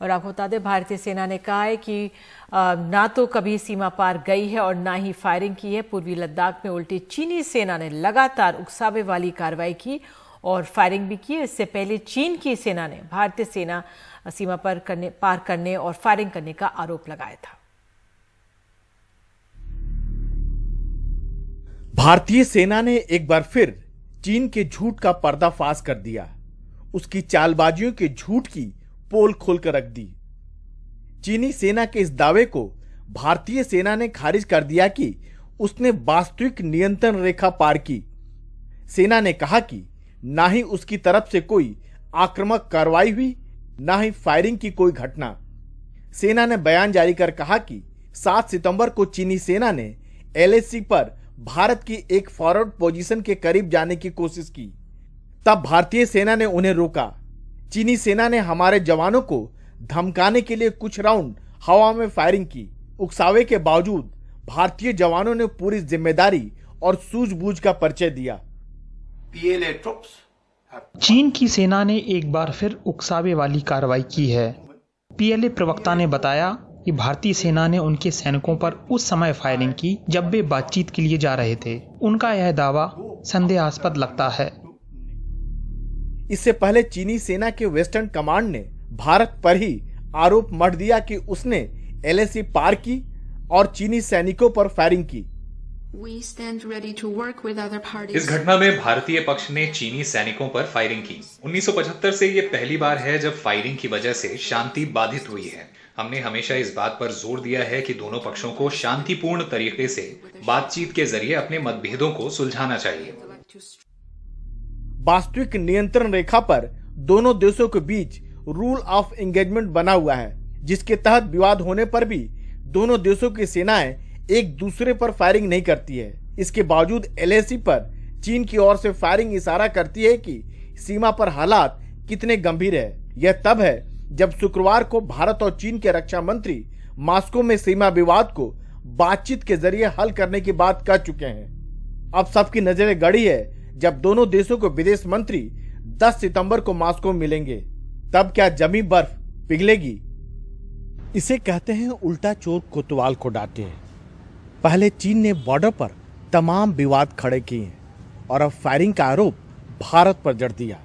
और आपको बता दें, भारतीय सेना ने कहा है कि ना तो कभी सीमा पार गई है और ना ही फायरिंग की है। पूर्वी लद्दाख में उल्टी चीनी सेना ने लगातार उकसावे वाली कार्रवाई की और फायरिंग भी की। इससे पहले चीन की सेना ने भारतीय सेना सीमा पार करने और फायरिंग करने का आरोप लगाया था। भारतीय सेना ने एक बार फिर चीन के झूठ का पर्दाफाश कर दिया। उसकी चालबाजियों के झूठ की पोल खोलकर रख दी। चीनी सेना के इस दावे को भारतीय सेना ने खारिज कर दिया कि उसने वास्तविक नियंत्रण रेखा पार की। सेना ने कहा कि ना ही उसकी तरफ से कोई आक्रामक कार्रवाई हुई, ना ही फायरिंग की कोई घटना। सेना ने बयान जारी कर कहा कि 7 सितंबर को चीनी सेना ने LAC पर भारत की एक फॉरवर्ड पोजीशन के करीब जाने की कोशिश की। तब भारतीय सेना ने उन्हें रोका। चीनी सेना ने हमारे जवानों को धमकाने के लिए कुछ राउंड हवा में फायरिंग की। उकसावे के बावजूद भारतीय जवानों ने पूरी जिम्मेदारी और सूझबूझ का परिचय दिया। चीन की सेना ने एक बार फिर उकसावे वाली कार्रवाई की है। PLA प्रवक्ता ने बताया कि भारतीय सेना ने उनके सैनिकों पर उस समय फायरिंग की जब वे बातचीत के लिए जा रहे थे। उनका यह दावा संदेहास्पद लगता है। इससे पहले चीनी सेना के वेस्टर्न कमांड ने भारत पर ही आरोप मढ़ दिया कि उसने LAC पार की और चीनी सैनिकों पर फायरिंग की। इस घटना में भारतीय पक्ष ने चीनी सैनिकों पर फायरिंग की। 1975 से ये पहली बार है जब फायरिंग की वजह से शांति बाधित हुई है। हमने हमेशा इस बात पर जोर दिया है कि दोनों पक्षों को शांतिपूर्ण तरीके से बातचीत के जरिए अपने मतभेदों को सुलझाना चाहिए। वास्तविक नियंत्रण रेखा पर दोनों देशों के बीच रूल ऑफ एंगेजमेंट बना हुआ है, जिसके तहत विवाद होने पर भी दोनों देशों की सेनाएं एक दूसरे पर फायरिंग नहीं करती है। इसके बावजूद LAC पर चीन की ओर से फायरिंग इशारा करती है कि सीमा पर हालात कितने गंभीर है। यह तब है जब शुक्रवार को भारत और चीन के रक्षा मंत्री मॉस्को में सीमा विवाद को बातचीत के जरिए हल करने की बात कह चुके हैं। अब सबकी नजरें गड़ी है जब दोनों देशों के विदेश मंत्री 10 सितंबर को मॉस्को मिलेंगे। तब क्या जमी बर्फ पिघलेगी? इसे कहते हैं उल्टा चोर कोतवाल को डांटे। पहले चीन ने बॉर्डर पर तमाम विवाद खड़े किए और अब फायरिंग का आरोप भारत पर जड़ दिया।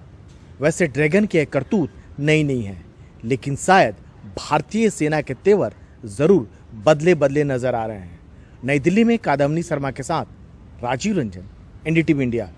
वैसे ड्रैगन की एक करतूत नई नहीं है, लेकिन शायद भारतीय सेना के तेवर जरूर बदले बदले नजर आ रहे हैं। नई दिल्ली में कादम्बिनी शर्मा के साथ राजीव रंजन, NDTV इंडिया।